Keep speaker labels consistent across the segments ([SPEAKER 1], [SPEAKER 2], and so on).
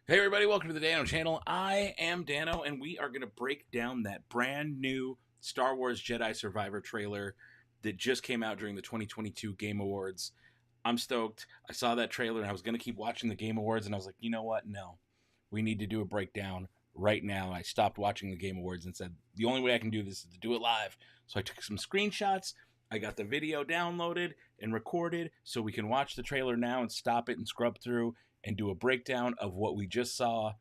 [SPEAKER 1] Hey everybody, welcome to the Dano channel. I am Dano, and we are going to break down that brand new Star Wars Jedi Survivor trailer that just came out during the 2022 Game Awards. I'm stoked. I saw that trailer and I was going to keep watching the Game Awards, and I was like, you know what? No. We need to do a breakdown right now. I stopped watching the Game Awards and said, the only way I can do this is to do it live. So I took some screenshots. I got the video downloaded and recorded so we can watch the trailer now and stop it and scrub through and do a breakdown of what we just saw,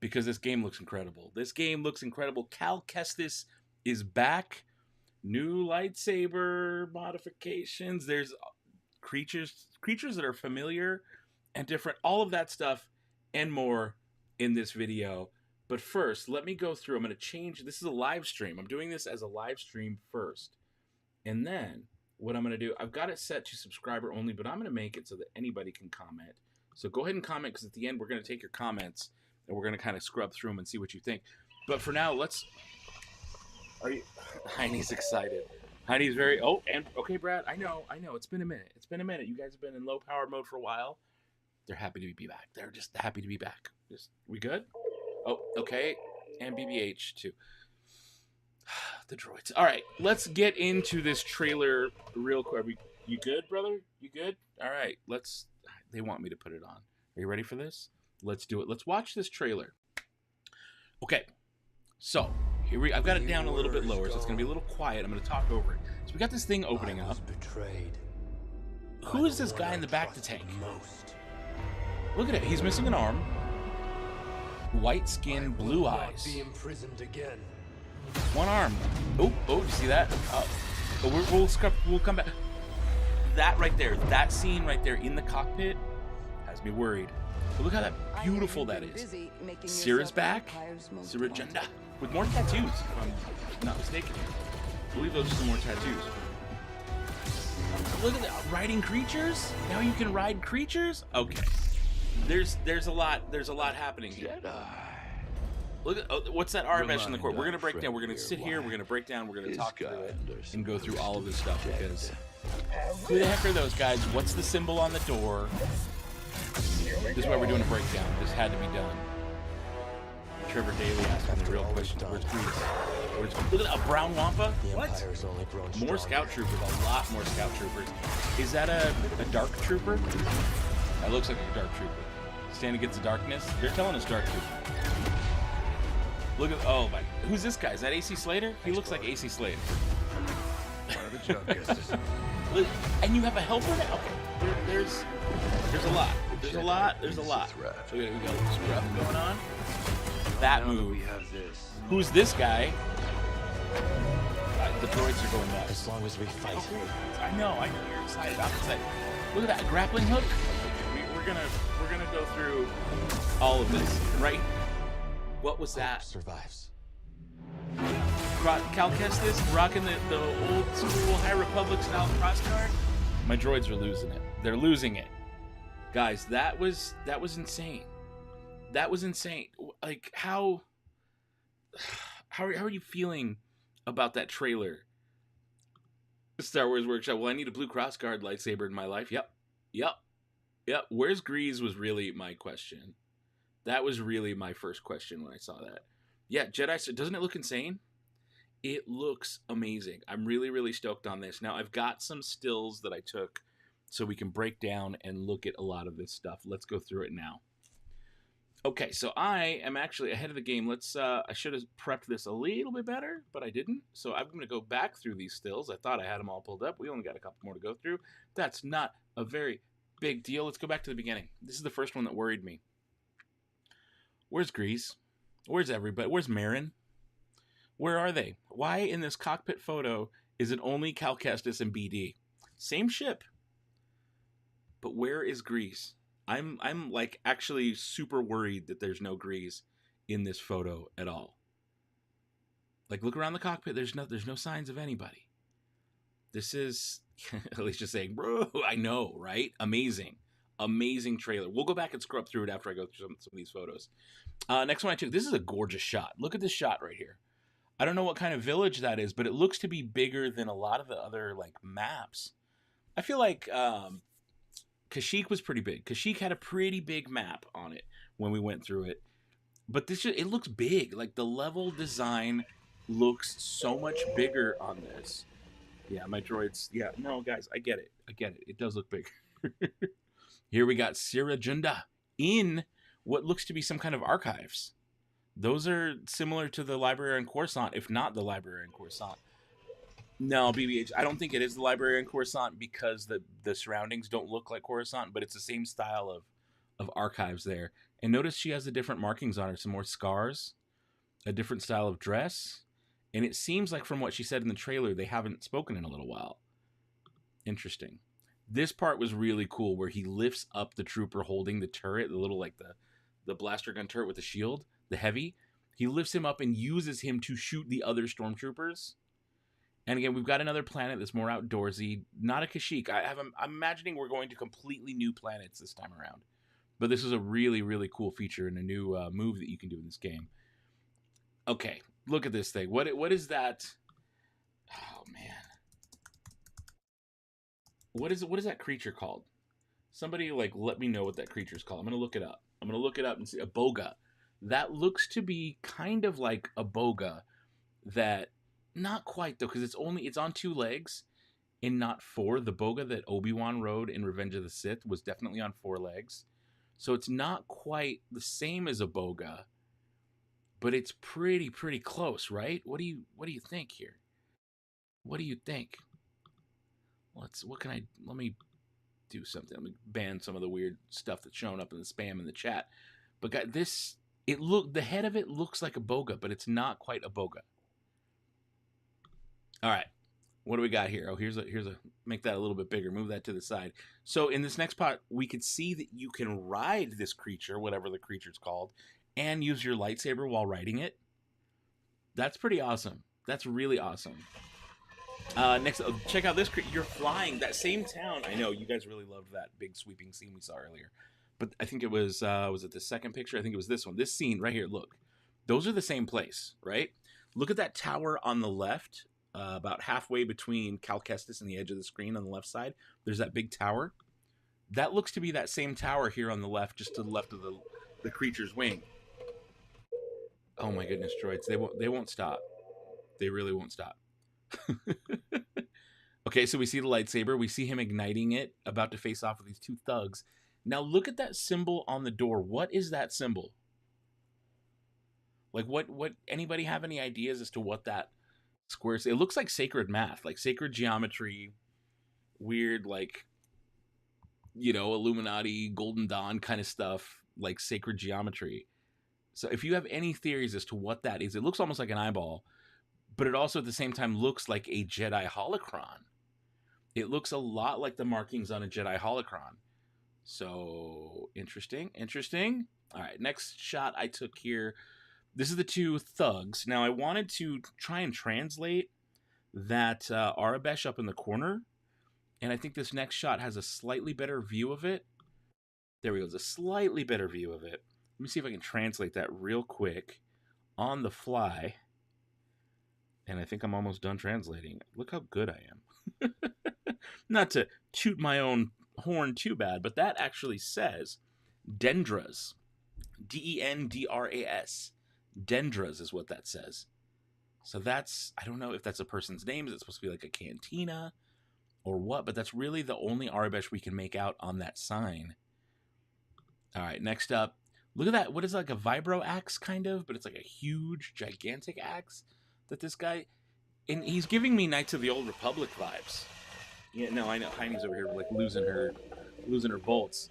[SPEAKER 1] because this game looks incredible. This game looks incredible. Cal Kestis is back. New lightsaber modifications. There's creatures that are familiar and different. All of that stuff and more in this video. But first, let me go through. I'm going to change. This is a live stream. I'm doing this as a live stream first. And then what I'm going to do, I've got it set to subscriber only, but I'm going to make it so that anybody can comment. So go ahead and comment, because at the end we're going to take your comments and we're going to kind of scrub through them and see what you think. But for now, let's... Heine's excited. Heine's very... Oh, and okay, Brad, I know. It's been a minute. You guys have been in low power mode for a while. They're happy to be back. They're just happy to be back. We good? Oh, okay. And BBH too. The droids. All right, let's get into this trailer real quick. You good, brother? You good? All right, let's... They want me to put it on. Are you ready for this? Let's do it. Let's watch this trailer. Okay, so here I've got it down a little bit lower, so it's gonna be a little quiet. I'm gonna talk over it. So we got this thing opening up. Who is this guy in the back of the tank? Look at it. He's missing an arm. White skin, blue eyes. Be imprisoned again. One arm. Oh, do you see that? We'll come back. That right there, that scene right there in the cockpit has me worried. But look how that beautiful that is. Syrah's back. Syrah Jenda. With more tattoos, if I'm not mistaken. I believe those are some more tattoos. Look at that. Riding creatures? Now you can ride creatures? Okay. There's a lot happening here. Look at what's that RMS in the court? We're gonna break down. We're gonna sit here. We're gonna break down. We're gonna talk through it and go through all of this stuff, because who the heck are those guys? What's the symbol on the door? This is why we're doing a breakdown. This had to be done. Trevor Daly asked me the real question. Where's Grease? Look at a brown wampa. What? More scout troopers. A lot more scout troopers. Is that a dark trooper? That looks like a dark trooper. Stand against the darkness. They're telling us dark trooper. Look at, oh my, who's this guy? Is that AC Slater? He looks like AC Slater. And you have a helper now? Okay, there's a lot. There's a lot. So we got scruff going on. That move. Who's this guy? The droids are going nuts.
[SPEAKER 2] As long as we fight.
[SPEAKER 1] Okay. I know, you're excited. I'm excited. Look at that grappling hook. We're gonna go through all of this, right? What was that?
[SPEAKER 2] Survives.
[SPEAKER 1] Cal Kestis rocking the old school High Republic style crossguard. My droids are losing it. They're losing it, guys. That was insane. That was insane. Like how are you feeling about that trailer? Star Wars Workshop. Well, I need a blue crossguard lightsaber in my life. Yep. Where's Grease was really my question. That was really my first question when I saw that. Yeah, Jedi, doesn't it look insane? It looks amazing. I'm really, really stoked on this. Now, I've got some stills that I took so we can break down and look at a lot of this stuff. Let's go through it now. Okay, so I am actually ahead of the game. I should have prepped this a little bit better, but I didn't. So I'm going to go back through these stills. I thought I had them all pulled up. We only got a couple more to go through. That's not a very big deal. Let's go back to the beginning. This is the first one that worried me. Where's Grease? Where's everybody? Where's Marin? Where are they? Why in this cockpit photo is it only Cal Kestis and BD? Same ship. But where is Grease? I'm like actually super worried that there's no Grease in this photo at all. Like, look around the cockpit. There's no signs of anybody. This is Alicia's saying, bro, I know, right? Amazing trailer. We'll go back and scrub through it after I go through some of these photos. Next one I took. This is a gorgeous shot. Look at this shot right here. I don't know what kind of village that is, but it looks to be bigger than a lot of the other like maps. I feel like Kashyyyk was pretty big. Kashyyyk had a pretty big map on it. when we went through it. But it looks big. Like the level design looks so much bigger on this. Yeah, my droids. Yeah, no, guys, I get it. I get it. It does look big. Here we got Sira Junda in what looks to be some kind of archives. Those are similar to the library in Coruscant, if not the library in Coruscant. No, BBH, I don't think it is the library in Coruscant because the surroundings don't look like Coruscant, but it's the same style of archives there. And notice she has the different markings on her, some more scars, a different style of dress. And it seems like from what she said in the trailer, they haven't spoken in a little while. Interesting. This part was really cool where he lifts up the trooper holding the turret, the little like the blaster gun turret with the shield, the heavy. He lifts him up and uses him to shoot the other stormtroopers. And again, we've got another planet that's more outdoorsy, not a Kashyyyk. I'm imagining we're going to completely new planets this time around. But this is a really, really cool feature and a new move that you can do in this game. Okay, look at this thing. What is that? Oh man, what is that creature called? Somebody like let me know what that creature is called. I'm gonna look it up. I'm gonna look it up and see a boga. That looks to be kind of like a boga. That not quite though, because it's on 2 legs and not 4. The boga that Obi-Wan rode in Revenge of the Sith was definitely on 4 legs. So it's not quite the same as a boga, but it's pretty close, right? What do you think here? What do you think? Let me do something. Let me ban some of the weird stuff that's showing up in the spam in the chat. But guys, the head of it looks like a boga, but it's not quite a boga. All right. What do we got here? Oh, here's a make that a little bit bigger. Move that to the side. So in this next part, we could see that you can ride this creature, whatever the creature's called, and use your lightsaber while riding it. That's pretty awesome. That's really awesome. Next, check out this creature. You're flying. That same town. I know you guys really loved that big sweeping scene we saw earlier. But I think it was it the second picture? I think it was this one. This scene right here. Look. Those are the same place, right? Look at that tower on the left. About halfway between Cal Kestis and the edge of the screen on the left side, there's that big tower. That looks to be that same tower here on the left, just to the left of the creature's wing. Oh my goodness, droids! They won't stop. They really won't stop. Okay, so we see the lightsaber. We see him igniting it, about to face off with these 2 thugs. Now look at that symbol on the door. What is that symbol? Like what? Anybody have any ideas as to what that squares? It looks like sacred math, like sacred geometry, weird like Illuminati, Golden Dawn kind of stuff, like sacred geometry. So if you have any theories as to what that is, it looks almost like an eyeball, but it also at the same time looks like a Jedi holocron. It looks a lot like the markings on a Jedi holocron. So interesting. All right, next shot I took here. This is the 2 thugs. Now, I wanted to try and translate that Arabesh up in the corner, and I think this next shot has a slightly better view of it. There we go. It's a slightly better view of it. Let me see if I can translate that real quick on the fly. And I think I'm almost done translating. Look how good I am. Not to toot my own horn too bad, but that actually says Dendras. Dendras. Dendras is what that says. So that's, I don't know if that's a person's name. Is it supposed to be like a cantina or what? But that's really the only Arabesh we can make out on that sign. All right, next up. Look at that. What is it, like a vibro axe kind of? But it's like a huge, gigantic axe that this guy... And he's giving me Knights of the Old Republic vibes. Yeah, no, I know. Heine's over here like losing her bolts.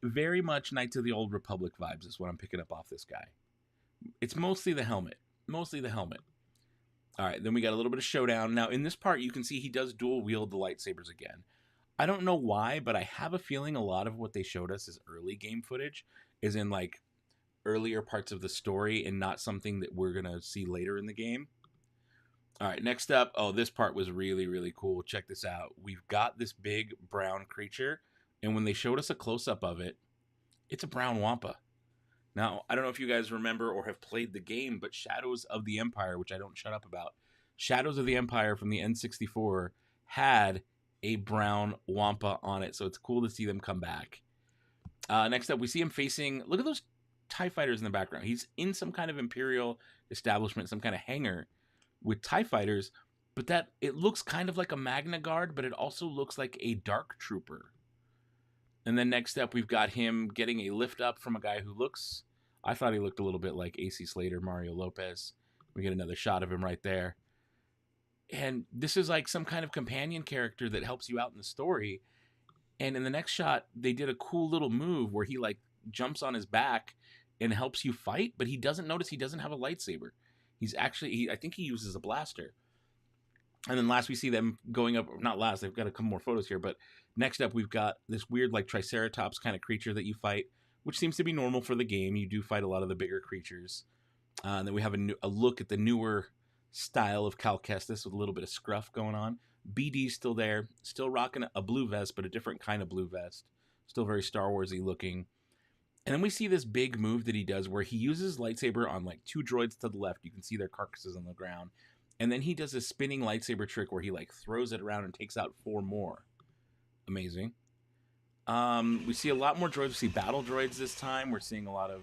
[SPEAKER 1] Very much Knights of the Old Republic vibes is what I'm picking up off this guy. It's mostly the helmet. All right, then we got a little bit of showdown. Now, in this part, you can see he does dual wield the lightsabers again. I don't know why, but I have a feeling a lot of what they showed us is early game footage, is in like earlier parts of the story and not something that we're going to see later in the game. All right, next up. Oh, this part was really, really cool. Check this out. We've got this big brown creature, and when they showed us a close-up of it, it's a brown wampa. Now, I don't know if you guys remember or have played the game, but Shadows of the Empire, which I don't shut up about, Shadows of the Empire from the N64 had a brown wampa on it, so it's cool to see them come back. Next up, we see him facing... Look at those TIE fighters in the background. He's in some kind of Imperial establishment, some kind of hangar with TIE fighters, but that it looks kind of like a Magna Guard, but it also looks like a Dark Trooper. And then next up, we've got him getting a lift up from a guy who looks, I thought he looked a little bit like AC Slater, Mario Lopez. We get another shot of him right there. And this is like some kind of companion character that helps you out in the story. And in the next shot, they did a cool little move where he like jumps on his back and helps you fight, but he doesn't notice he doesn't have a lightsaber. He's actually, I think he uses a blaster. And then last we see them going up, not last, they've got a couple more photos here, but next up we've got this weird like Triceratops kind of creature that you fight, which seems to be normal for the game. You do fight a lot of the bigger creatures. And then we have a look at the newer style of Cal Kestis with a little bit of scruff going on. BD's still there, still rocking a blue vest, but a different kind of blue vest. Still very Star Wars-y looking. And then we see this big move that he does where he uses lightsaber on like 2 droids to the left. You can see their carcasses on the ground. And then he does a spinning lightsaber trick where he like throws it around and takes out 4 more. Amazing. We see a lot more droids. We see battle droids this time. We're seeing a lot of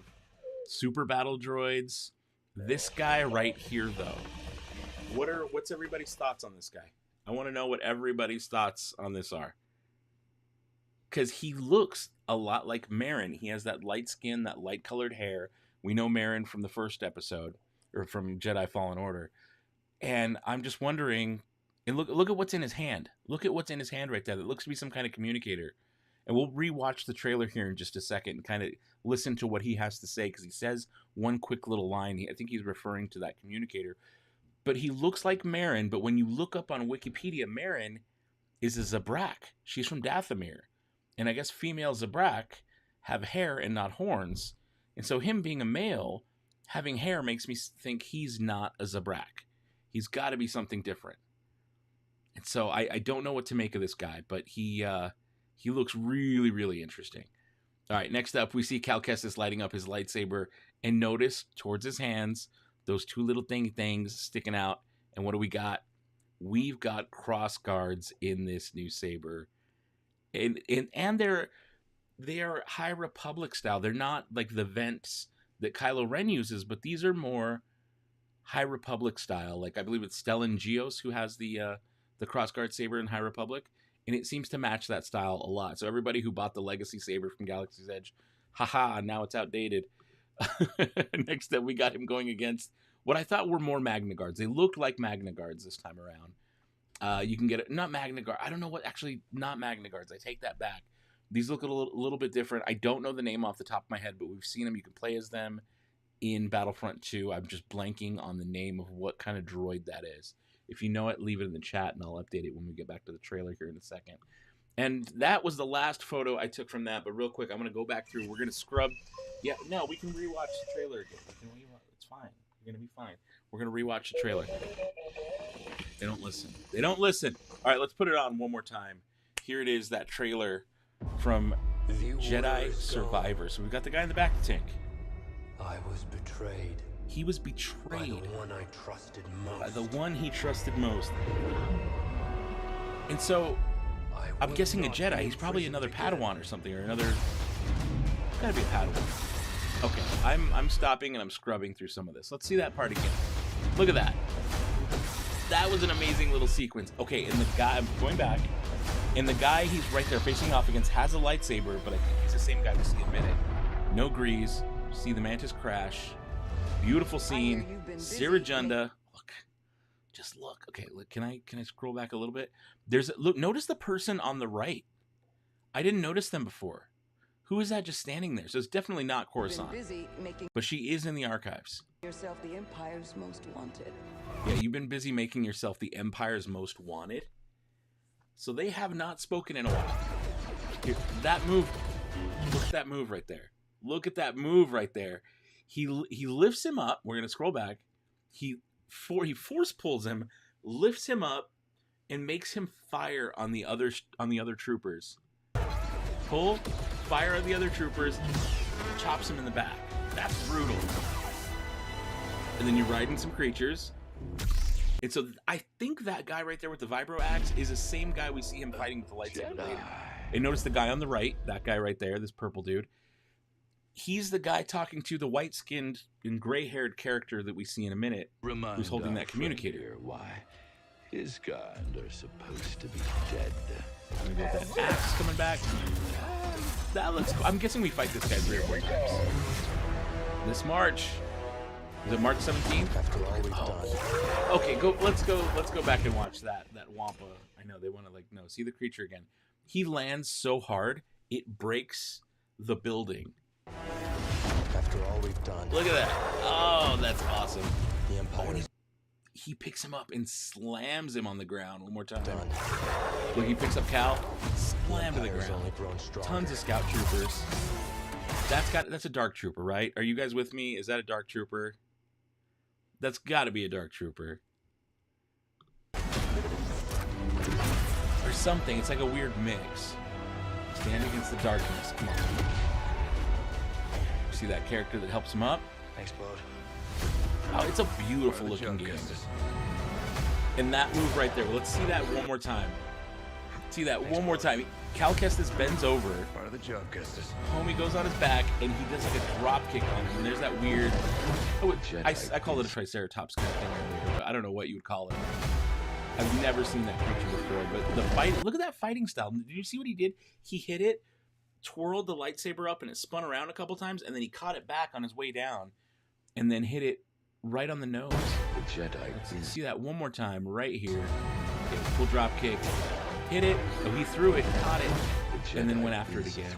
[SPEAKER 1] super battle droids. This guy right here, though. What's everybody's thoughts on this guy? I want to know what everybody's thoughts on this are. Because he looks a lot like Marin. He has that light skin, that light-colored hair. We know Marin from the first episode, or from Jedi Fallen Order. And I'm just wondering, and look at what's in his hand. Look at what's in his hand right there. That looks to be some kind of communicator. And we'll rewatch the trailer here in just a second and kind of listen to what he has to say, because he says one quick little line. I think he's referring to that communicator. But he looks like Marin, but when you look up on Wikipedia, Marin is a Zabrak. She's from Dathomir. And I guess female Zabrak have hair and not horns. And so him being a male, having hair makes me think he's not a Zabrak. He's got to be something different. And so I don't know what to make of this guy, but he looks really, really interesting. All right, next up, we see Cal Kestis lighting up his lightsaber, and notice towards his hands, those 2 little things sticking out. And what do we got? We've got cross guards in this new saber. And they're High Republic style. They're not like the vents that Kylo Ren uses, but these are more High Republic style. Like I believe it's Stellan Gios who has the crossguard saber in High Republic, and it seems to match that style a lot. So everybody who bought the Legacy saber from Galaxy's Edge, haha, now it's outdated. Next up, we got him going against what I thought were more Magna Guards. They looked like Magna Guards this time around. You can get it, not Magna Guard. I don't know what, actually, not Magna Guards. I take that back. These look a little bit different. I don't know the name off the top of my head, but we've seen them. You can play as them in Battlefront 2. I'm just blanking on the name of what kind of droid that is. If you know it, leave it in the chat, and I'll update it when we get back to the trailer here in a second. And that was the last photo I took from that. But real quick, I'm going to go back through. We're going to scrub. Yeah, no, we can rewatch the trailer again. It's fine. You're going to be fine. We're going to rewatch the trailer. They don't listen. They don't listen. All right, let's put it on one more time. Here it is, that trailer from Jedi Survivor. So we've got the guy in the back of the tank.
[SPEAKER 2] I was betrayed.
[SPEAKER 1] He was betrayed
[SPEAKER 2] by the one I trusted most.
[SPEAKER 1] By the one he trusted most. And so, I'm guessing a Jedi. He's probably another Padawan or something, or another. Gotta be a Padawan. Okay, I'm stopping and I'm scrubbing through some of this. Let's see that part again. Look at that. That was an amazing little sequence. Okay, and the guy, I'm going back, and the guy he's right there facing off against has a lightsaber, but I think he's the same guy we see in a minute. No grease. See the Mantis crash. Beautiful scene. Sirajunda. Look. Just look. Okay, look, can I scroll back a little bit? Look, notice the person on the right. I didn't notice them before. Who is that just standing there? So it's definitely not Coruscant. But she is in the archives.
[SPEAKER 3] Yourself the Empire's most wanted.
[SPEAKER 1] Yeah, you've been busy making yourself the Empire's most wanted. So they have not spoken in a while. Here, that move. Look at that move right there. Look at that move right there. He lifts him up. We're gonna scroll back. He force pulls him, lifts him up, and makes him fire on the other troopers. Pull, fire on the other troopers, chops him in the back. That's brutal. And then you're riding some creatures. And so I think that guy right there with the vibro axe is the same guy we see him fighting with the lightsaber later. And notice the guy on the right, that guy right there, this purple dude. He's the guy talking to the white-skinned and gray-haired character that we see in a minute, who's holding that communicator.
[SPEAKER 4] Why his kind are supposed to be dead.
[SPEAKER 1] We got that axe coming back. That looks cool. I'm guessing we fight this guy 3 or 4 times. This March. Is it March 17th?
[SPEAKER 2] After all we've done.
[SPEAKER 1] Okay, let's go back and watch that Wampa. I know they want to see the creature again. He lands so hard it breaks the building.
[SPEAKER 2] After all we've done.
[SPEAKER 1] Look at that. Oh, that's awesome.
[SPEAKER 2] The Empire is
[SPEAKER 1] He picks him up and slams him on the ground one more time.
[SPEAKER 2] done.
[SPEAKER 1] Look, he picks up Cal, slam to the
[SPEAKER 2] Empire's
[SPEAKER 1] ground.
[SPEAKER 2] only grown stronger.
[SPEAKER 1] Tons of scout troopers. That's a dark trooper, right? Are you guys with me? Is that a dark trooper? That's got to be a dark trooper. Or something. It's like a weird mix. Stand against the darkness. Come on. See that character that helps him up?
[SPEAKER 2] Thanks, Bode.
[SPEAKER 1] Oh, it's a beautiful looking game. And that move right there. Let's see that one more time. See that one more time. Cal Kestis bends over.
[SPEAKER 4] Part of the job, Kestis.
[SPEAKER 1] Homie goes on his back, and he does like a drop kick on him. And there's that weird... Oh, I call it a Triceratops kind of thing earlier, but I don't know what you would call it. I've never seen that creature before, but the fight... Look at that fighting style. Did you see what he did? He hit it, twirled the lightsaber up, and it spun around a couple times, and then he caught it back on his way down, and then hit it right on the nose.
[SPEAKER 4] The Jedi.
[SPEAKER 1] Let's see that one more time right here. Okay, full drop kick. Hit it. Oh, he threw it, caught it, and then went after it again.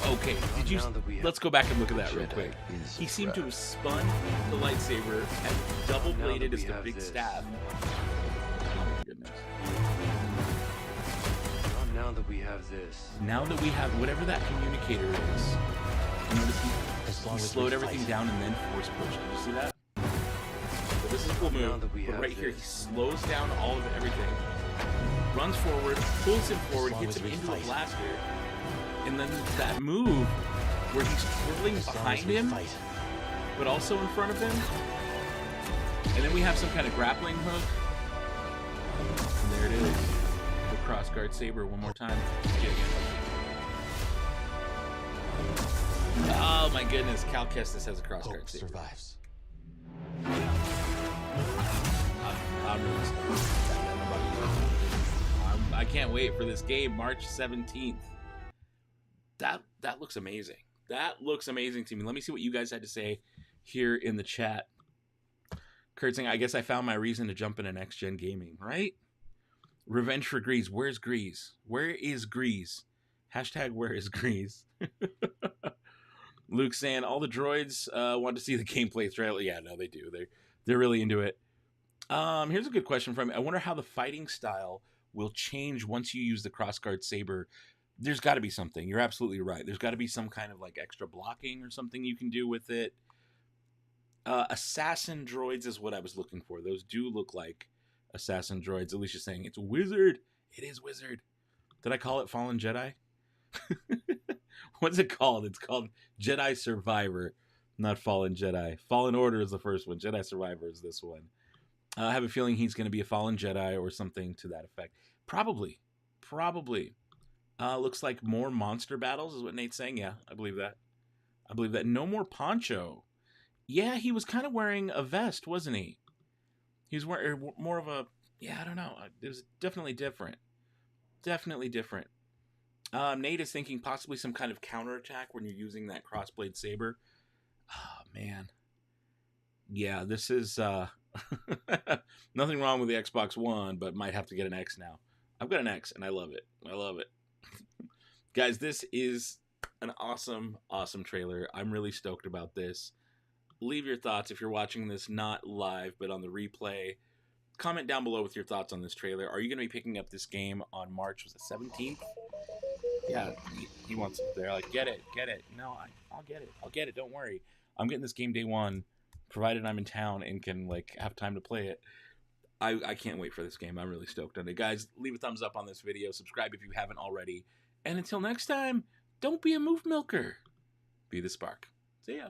[SPEAKER 1] Okay, did you? Let's go back and look at that real quick. He seemed to have spun the lightsaber and double bladed as the big staff. Oh my goodness.
[SPEAKER 2] Now that we have this.
[SPEAKER 1] Now that we have whatever that communicator is, you notice he slowed everything down and then force pushed. Did you see that? So this is a cool move, but right here he slows down all of everything, runs forward, pulls him forward, hits him into a blaster, and then that move where he's twirling behind him, but also in front of him, and then we have some kind of grappling hook, and there it is, the crossguard saber one more time. Oh my goodness, Cal Kestis has a crossguard saber.
[SPEAKER 2] Survives.
[SPEAKER 1] I'm really stoked. I can't wait for this game, March 17th. That looks amazing. That looks amazing to me. Let me see what you guys had to say here in the chat. Kurt saying, I guess I found my reason to jump into next-gen gaming, right? Revenge for Grease. Where's Grease? Where is Grease? Hashtag where is Grease? Luke saying, all the droids want to see the gameplay trailer. Yeah, no, they do. They're really into it. Here's a good question from me. I wonder how the fighting style will change once you use the crossguard saber. There's got to be something. You're absolutely right. There's got to be some kind of like extra blocking or something you can do with it. Assassin droids is what I was looking for. Those do look like assassin droids. Alicia's saying it's Wizard. It is Wizard. Did I call it Fallen Jedi? What's it called? It's called Jedi Survivor, not Fallen Jedi. Fallen Order is the first one. Jedi Survivor is this one. I have a feeling he's going to be a Fallen Jedi or something to that effect. Probably. Looks like more monster battles is what Nate's saying. Yeah, I believe that. No more poncho. Yeah, he was kind of wearing a vest, wasn't he? He was wearing more of a... Yeah, I don't know. It was definitely different. Nate is thinking possibly some kind of counterattack when you're using that crossblade saber. Oh, man. Yeah, this is... nothing wrong with the Xbox One, but might have to get an X now. I've got an X, and I love it. Guys, this is an awesome trailer. I'm really stoked about this. Leave your thoughts if you're watching this not live, but on the replay. Comment down below with your thoughts on this trailer. Are you going to be picking up this game on March, was it 17th? Yeah, he wants it there. Like, get it. No, I'll get it. Don't worry. I'm getting this game day one, provided I'm in town and can like have time to play it. I can't wait for this game. I'm really stoked on it. Guys, leave a thumbs up on this video. Subscribe if you haven't already. And until next time, don't be a move milker. Be the spark. See ya.